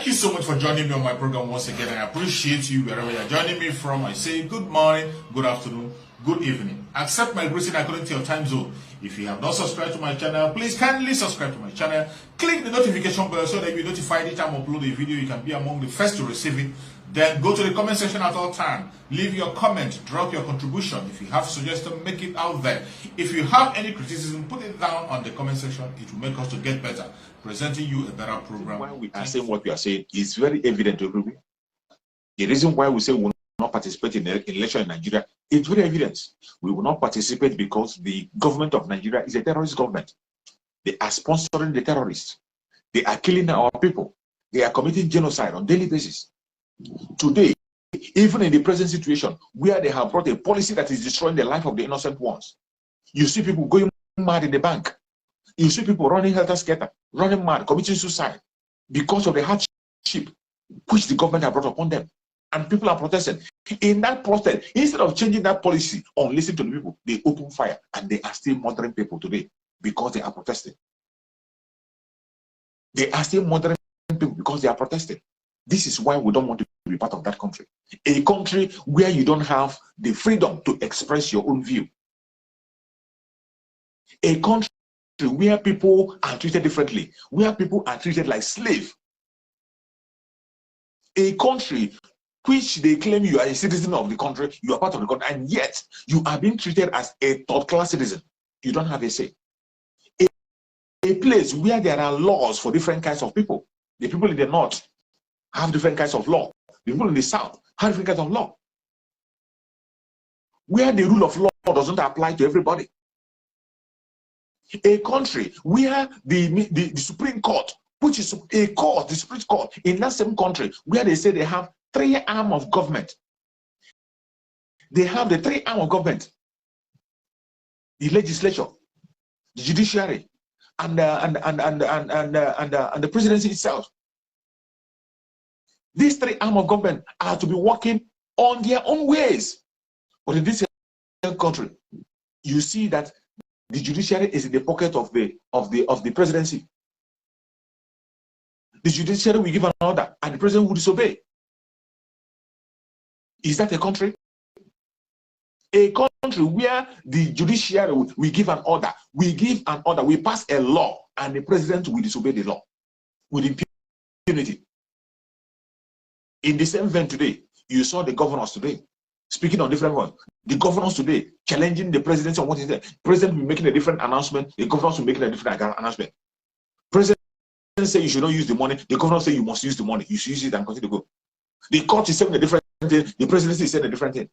you so much for joining me on my program once again. I appreciate you wherever you're joining me from. I say good morning, good afternoon, good evening. Accept my greeting according to your time zone. If you have not subscribed to my channel, please kindly subscribe to my channel. Click the notification bell so that you'll be notified each time I upload a video. You can be among the first to receive it. Then go to the comment section at all times. Leave your comment, drop your contribution. If you have suggestions, make it out there. If you have any criticism, put it down on the comment section. It will make us to get better, presenting you a better program. Why we are saying what we are saying is very evident to everybody. The reason why we say we will not participate in the election in Nigeria is very evident. We will not participate because the government of Nigeria is a terrorist government. They are sponsoring the terrorists. They are killing our people. They are committing genocide on a daily basis. Today, even in the present situation where they have brought a policy that is destroying the life of the innocent ones, you see people going mad in the bank. You see people running helter-skelter, running mad, committing suicide because of the hardship which the government has brought upon them. And people are protesting. In that protest, instead of changing that policy or listening to the people, they open fire and they are still murdering people today because they are protesting. They are still murdering people because they are protesting. This is why we don't want to be part of that country. A country where you don't have the freedom to express your own view. A country where people are treated differently, where people are treated like slaves. A country which they claim you are a citizen of the country, you are part of the country, and yet you are being treated as a third-class citizen. You don't have a say. A place where there are laws for different kinds of people. The people in the north have different kinds of law. The people in the south have different kinds of law. Where the rule of law doesn't apply to everybody. A country where the Supreme Court, which is a court, the Supreme Court, in that same country, where they say they have three arms of government. They have the three arms of government: the legislature, the judiciary, and the presidency itself. These three arms of government are to be working on their own ways. But in this country, you see that the judiciary is in the pocket of the presidency. The judiciary will give an order and the president will disobey. Is that a country? A country where the judiciary will give an order, we pass a law, and the president will disobey the law with impunity. In the same vein today, you saw the governors today speaking on different ones. The governors today challenging the president on what is there. President will be making a different announcement. The governors will be making a different announcement. President say you should not use the money. The governor say you must use the money. You should use it and continue to go. The court is saying a different thing. The presidency is saying a different thing.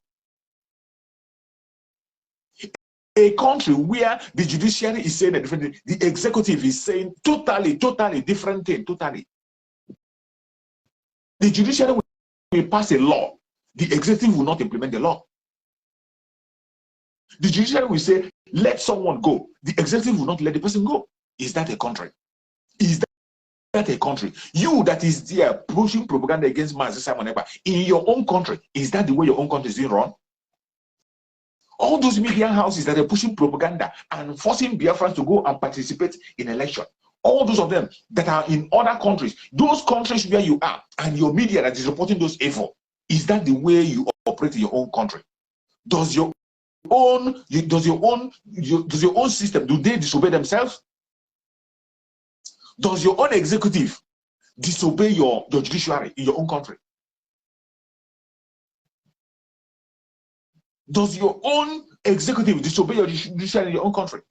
A country where the judiciary is saying a different thing, the executive is saying totally different thing. Totally. The judiciary will pass a law. The executive will not implement the law. The judiciary will say, let someone go. The executive will not let the person go. Is that a country? Is that a country? You that is there pushing propaganda against Mazi Simon Ekpa in your own country, is that the way your own country is being run? All those media houses that are pushing propaganda and forcing Biafrans to go and participate in election, all those of them that are in other countries, those countries where you are, and your media that is reporting those evil, is that the way you operate in your own country? Does your own system, do they disobey themselves? Does your own executive disobey your judiciary in your own country? Does your own executive disobey your judiciary in your own country?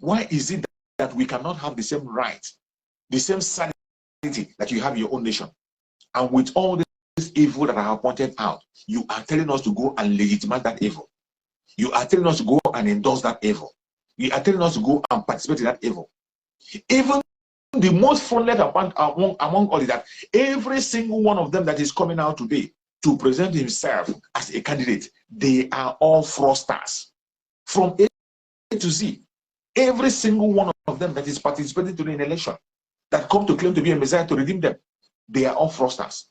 Why is it that we cannot have the same right, the same sanity that you have in your own nation? And with all this evil that I have pointed out, you are telling us to go and legitimize that evil. You are telling us to go and endorse that evil. You are telling us to go and participate in that evil. Even the most fraudulent among all is that every single one of them that is coming out today to present himself as a candidate, they are all fraudsters. From A to Z. Every single one of them that is participating today in the election, that come to claim to be a messiah to redeem them, they are all fraudsters.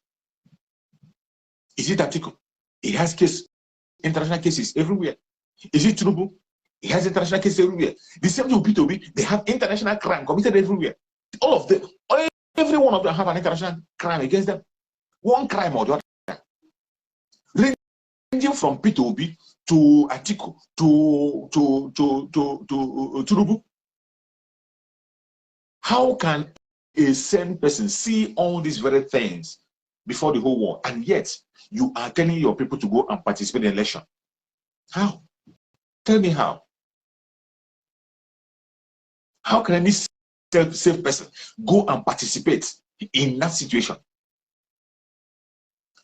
Is it Atiku? He has international cases everywhere. Is it Tinubu? He has international cases everywhere. The same thing with P2B, they have international crime committed everywhere. All of them, Every one of them have an international crime against them. One crime or the other. Ranging from P2B to Atiku to Turubu. How can a sane person see all these very things before the whole world, and yet you are telling your people to go and participate in the election? How? Tell me how. How can any safe person go and participate in that situation?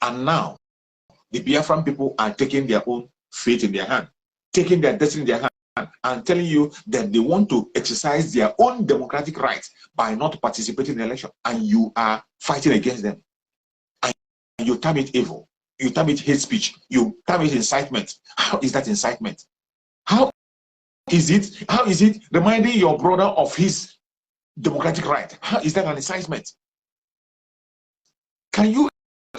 And now, the Biafran people are taking their own fate in their hand, taking their destiny in their hand, and telling you that they want to exercise their own democratic rights by not participating in the election. And you are fighting against them. And you term it evil. You term it hate speech. You term it incitement. How is that incitement? How is it reminding your brother of his democratic right? How is that an incitement? Can you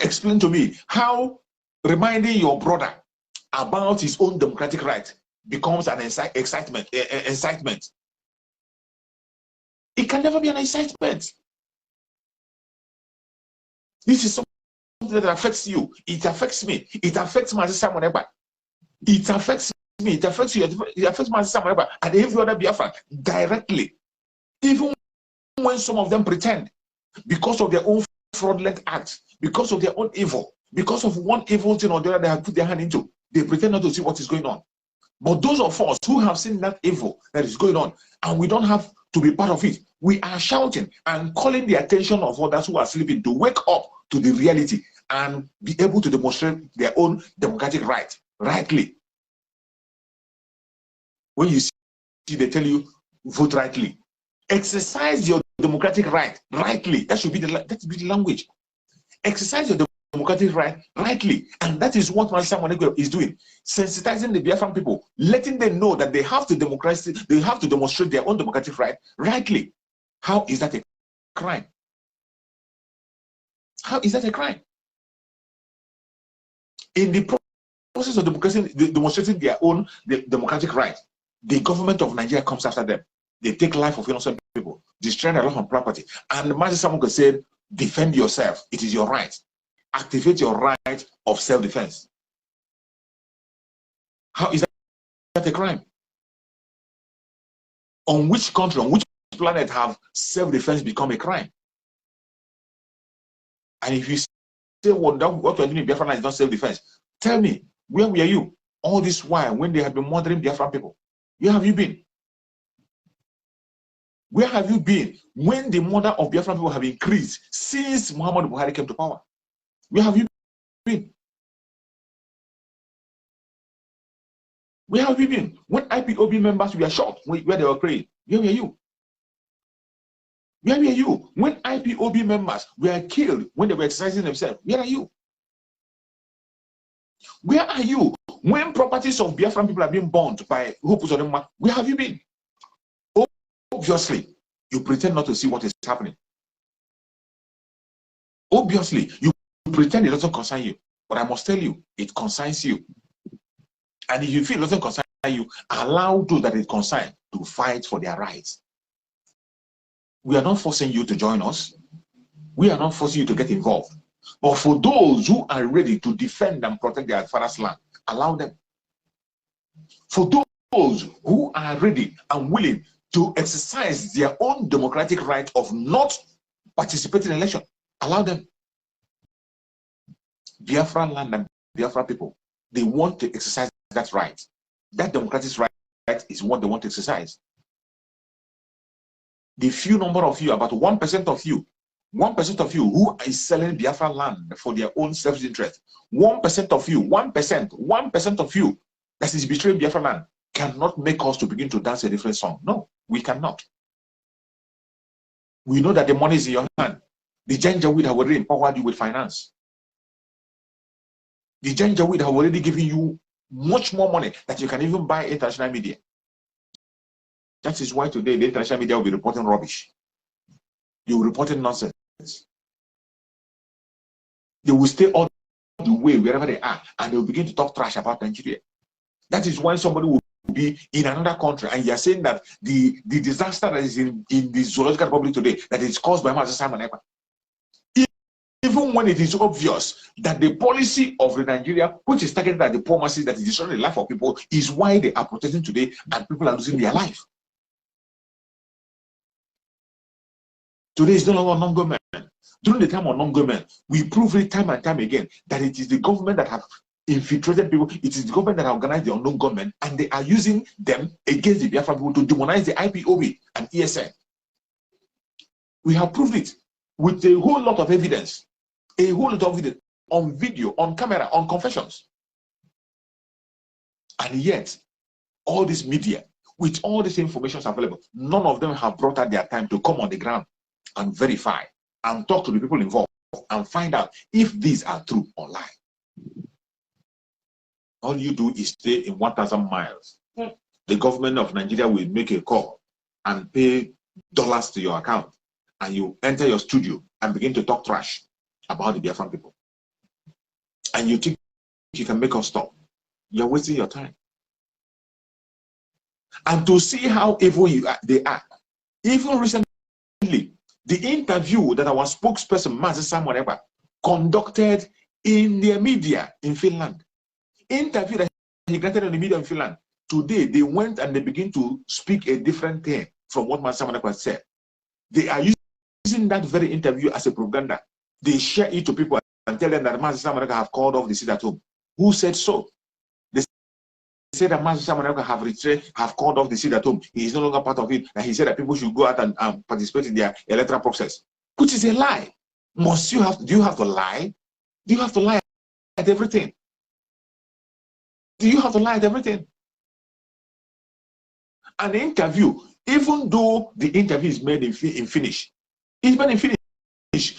explain to me how reminding your brother about his own democratic right becomes an incitement? It can never be an incitement. This is something that affects you. It affects me. It affects my sister whenever. It affects me. It affects you. It affects my sister whenever. And every other Biafran directly. Even when some of them pretend, because of their own fraudulent acts, because of their own evil, because of one evil thing or the other they have put their hand into, they pretend not to see what is going on. But those of us who have seen that evil that is going on, and we don't have to be part of it, we are shouting and calling the attention of others who are sleeping to wake up to the reality and be able to demonstrate their own democratic right, rightly. When you see, they tell you, vote rightly. Exercise your democratic right, rightly. That should be the language. Exercise your democratic right, rightly. And that is what Master Monegwe is doing. Sensitizing the Biafran people, letting them know that they have to demonstrate their own democratic right, rightly. How is that a crime? How is that a crime? In the process of demonstrating their own democratic right, the government of Nigeria comes after them. They take life of innocent people, destroy their life and property. And Master Samuel said, defend yourself. It is your right. Activate your right of self-defense. How is that a crime? On which country, on which planet have self-defense become a crime? And if you say, well, what we're doing in Biafra is not self-defense, tell me, where were you all this while when they have been murdering Biafran people? Where have you been? Where have you been when the murder of Biafran people have increased since Muhammad Buhari came to power? Where have you been? Where have you been when IPOB members were shot where they were praying? Where were you? Where were you when IPOB members were killed when they were exercising themselves? Where are you? Where are you when properties of Biafran people are being burnt by Hope Uzodinma? Where have you been? Obviously, you pretend not to see what is happening. Obviously, you pretend it doesn't concern you. But I must tell you, it concerns you. And if you feel it doesn't concern you, allow those that it concerns to fight for their rights. We are not forcing you to join us. We are not forcing you to get involved. But for those who are ready to defend and protect their father's land, allow them. For those who are ready and willing to exercise their own democratic right of not participating in election, allow them. Biafra land and Biafra people, they want to exercise that right. That democratic right is what they want to exercise. The few number of you, about 1% of you, 1% of you who is selling Biafra land for their own self-interest, 1% of you, 1% of you that is betraying Biafra land cannot make us to begin to dance a different song. No, we cannot. We know that the money is in your hand. The Janjaweed have already empowered you with finance. The Janjaweed have already given you much more money that you can even buy international media. That is why today the international media will be reporting rubbish. They will be reporting nonsense. They will stay all the way wherever they are and they will begin to talk trash about Nigeria. That is why somebody will be in another country, and you are saying that the disaster that is in the Zoological Republic today, that is caused by Master Simon Ekpa. Even when it is obvious that the policy of the Nigeria, which is targeted at the poor masses, that is destroying the life of people, is why they are protesting today and people are losing their life. Today is no longer non-government. During the time of non-government, we prove it time and time again that it is the government that have infiltrated people. It is the government that have organized the unknown government, and they are using them against the Biafra people to demonize the IPOB and ESN. We have proved it with a whole lot of evidence. A whole lot of evidence on video, on camera, on confessions. And yet, all this media, with all this information available, none of them have brought out their time to come on the ground and verify and talk to the people involved and find out if these are true or lie. All you do is stay in 1,000 miles. The government of Nigeria will make a call and pay dollars to your account, and you enter your studio and begin to talk trash about the Biafran people. And you think you can make us stop. You're wasting your time. And to see how evil they are. Even recently, the interview that our spokesperson, Master Simon Ekpa, conducted in the media in Finland. Interview that he granted in the media in Finland. Today, they went and they begin to speak a different thing from what Master Simon Ekpa said. They are using that very interview as a propaganda. They share it to people and tell them that Master Simon Ekpa have called off the seat at home. Who said so? They said that Master Simon Ekpa have called off the seat at home. He is no longer part of it. And he said that people should go out and participate in their electoral process, which is a lie. Do you have to lie? Do you have to lie at everything? Do you have to lie at everything? An interview, even though the interview is made in Finnish, it's made in Finnish.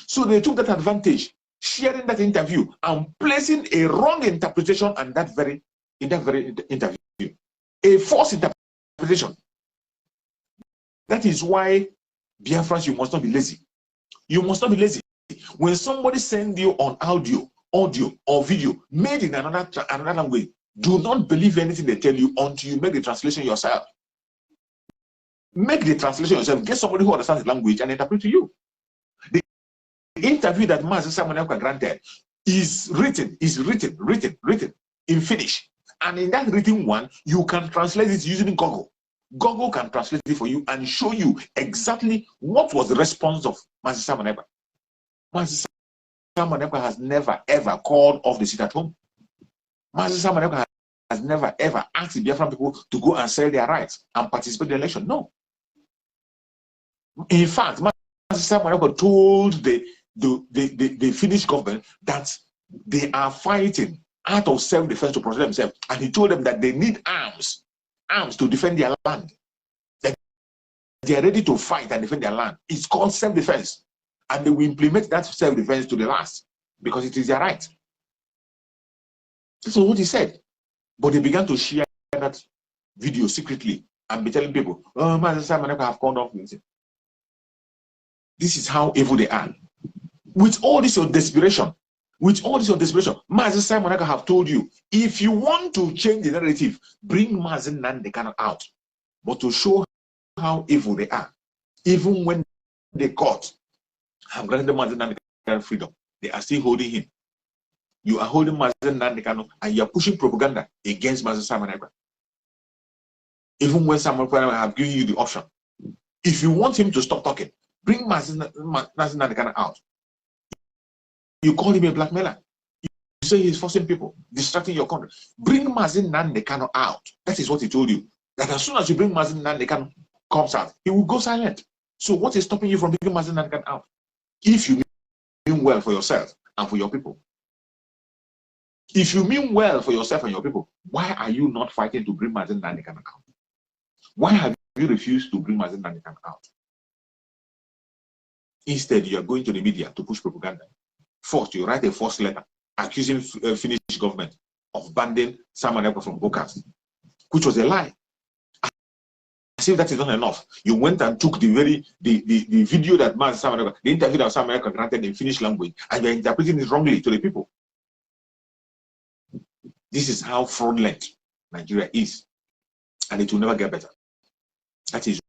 So they took that advantage, sharing that interview and placing a wrong interpretation in that very interview, a false interpretation. That is why, dear friends, you must not be lazy. You must not be lazy. When somebody sends you on audio or video made in another language, do not believe anything they tell you until you make the translation yourself. Make the translation yourself. Get somebody who understands the language and interpret to you. The interview that Master Simon Ekpa granted is written in Finnish. And in that written one, you can translate it using Google. Google can translate it for you and show you exactly what was the response of Master Simon Ekpa. Master Simon Ekpa has never ever called off the seat at home. Master Simon Ekpa has never ever asked the Biafran people to go and sell their rights and participate in the election. No. In fact, Master Simon Ekpa told the Finnish government that they are fighting out of self-defense to protect themselves. And he told them that they need arms to defend their land. That they are ready to fight and defend their land. It's called self-defense. And they will implement that self-defense to the last because it is their right. This is what he said. But they began to share that video secretly and be telling people, oh, Master Simon Ekpa have called off. This is how evil they are. With all this your desperation, Master Simon Ekpa have told you, if you want to change the narrative, bring Mazi Nnamdi Kanu out. But to show how evil they are, even when the court have granted Mazi Nnamdi Kanu freedom, they are still holding him. You are holding Mazi Nnamdi Kanu and you are pushing propaganda against Master Simon Ekpa. Even when Simon Ekpa have given you the option, if you want him to stop talking, bring Mazi Nnamdi Kanu out. You call him a blackmailer. You say he's forcing people, distracting your country. Bring Mazi Nnamdi Kanu out. That is what he told you. That as soon as you bring Mazi Nnamdi Kanu comes out, he will go silent. So what is stopping you from bringing Mazi Nnamdi Kanu out? If you mean well for yourself and for your people. If you mean well for yourself and your people, why are you not fighting to bring Mazi Nnamdi Kanu out? Why have you refused to bring Mazi Nnamdi Kanu out? Instead, you are going to the media to push propaganda. First, you write a false letter accusing Finnish government of banning Simon Ekpa from broadcast, which was a lie. As if that is not enough, you went and took the video that Simon Ekpa, the interview that Simon Ekpa granted in Finnish language, and you're interpreting it wrongly to the people. This is how fraudulent Nigeria is. and it will never get better. That is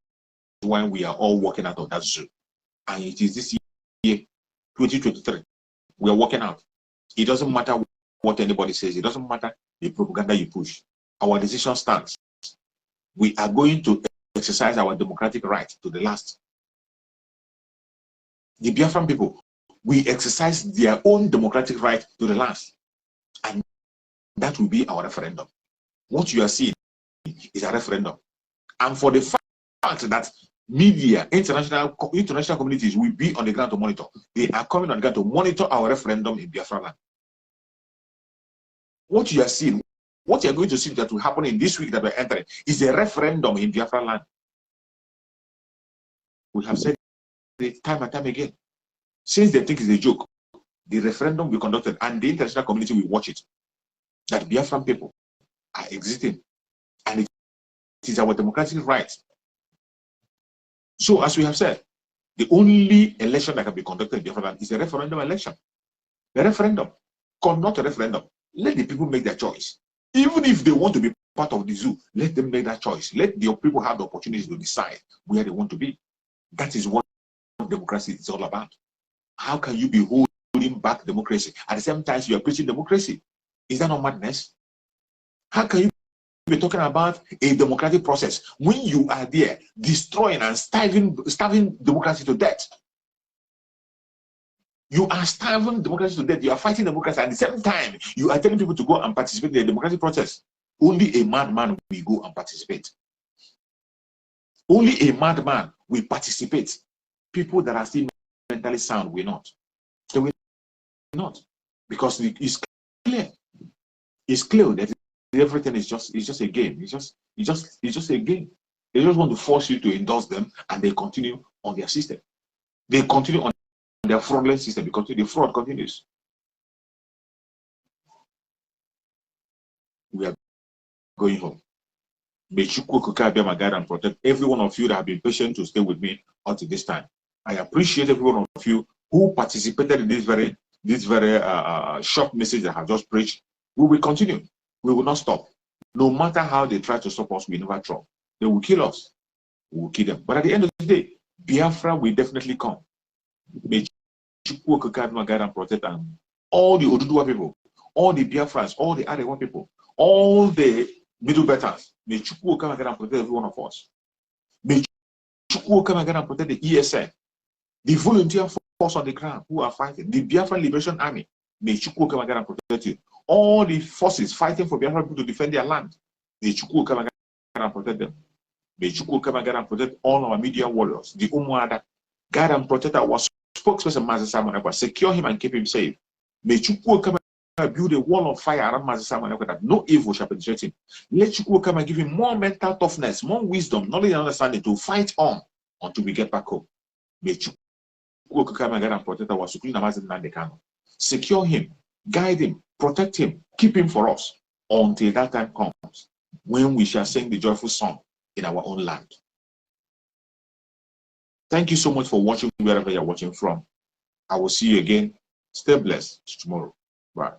why we are all working out of that zoo. And it is this year, 2023, we are working out. It doesn't matter what anybody says. It doesn't matter the propaganda you push. Our decision stands. We are going to exercise our democratic right to the last. The Biafran people, we exercise their own democratic right to the last. And that will be our referendum. What you are seeing is a referendum. And for the fact that media, international communities will be on the ground to monitor, they are coming on the ground to monitor our referendum in Biafra land. What you are seeing, what you are going to see that will happen in this week that we're entering, is a referendum in Biafra land. We have said it time and time again. Since they think it's a joke, the referendum will be conducted and the international community will watch it. That Biafran people are existing, and it is our democratic right. So, as we have said, the only election that can be conducted in Biafra land is a referendum election. The referendum, conduct a referendum. Let the people make their choice. Even if they want to be part of the zoo, let them make that choice. Let the people have the opportunity to decide where they want to be. That is what democracy is all about. How can you be holding back democracy at the same time you are preaching democracy? Is that not madness? How can you be talking about a democratic process when you are there destroying and starving democracy to death? You are starving democracy to death. You are fighting democracy. At the same time, you are telling people to go and participate in the democratic process. Only a madman will go and participate. Only a madman will participate. People that are still mentally sound will not. They will not, because it's clear. It's clear that everything is just a game. It's just a game. They just want to force you to endorse them, and they continue on their system. They continue on their fraudulent system because the fraud continues. We are going home. May Chukwu be my guide and protect every one of you that have been patient to stay with me until this time. I appreciate every one of you who participated in this very short message that I have just preached. We will continue. We will not stop. No matter how they try to stop us, we never drop. They will kill us. We will kill them. But at the end of the day, Biafra will definitely come. May Chukwu guide and protect them. All the Oduduwa people, all the Biafrans, all the Arewa people, all the Middle Belters, may Chukwu guide and protect every one of us. May Chukwu guide and protect the ESN, the volunteer force on the ground who are fighting, the Biafran Liberation Army. May Chukwu guide and protect you. All the forces fighting for Biafran people to defend their land. May Chukwu guide and protect them. May Chukwu guide and protect all our media warriors, the Umuada. Guide and protect our spokesperson, Mazi Simon Ekpa. Secure him and keep him safe. May Chukwu come and build a wall of fire around Mazi Simon Ekpa that no evil shall penetrate him. Let Chukwu come and give him more mental toughness, more wisdom, knowledge and understanding to fight on until we get back home. May Chukwu come and protect our Supreme Namazi Nandekano. Secure him, guide him, protect him, keep him for us until that time comes when we shall sing the joyful song in our own land. Thank you so much for watching wherever you're watching from. I will see you again. Stay blessed tomorrow. Bye.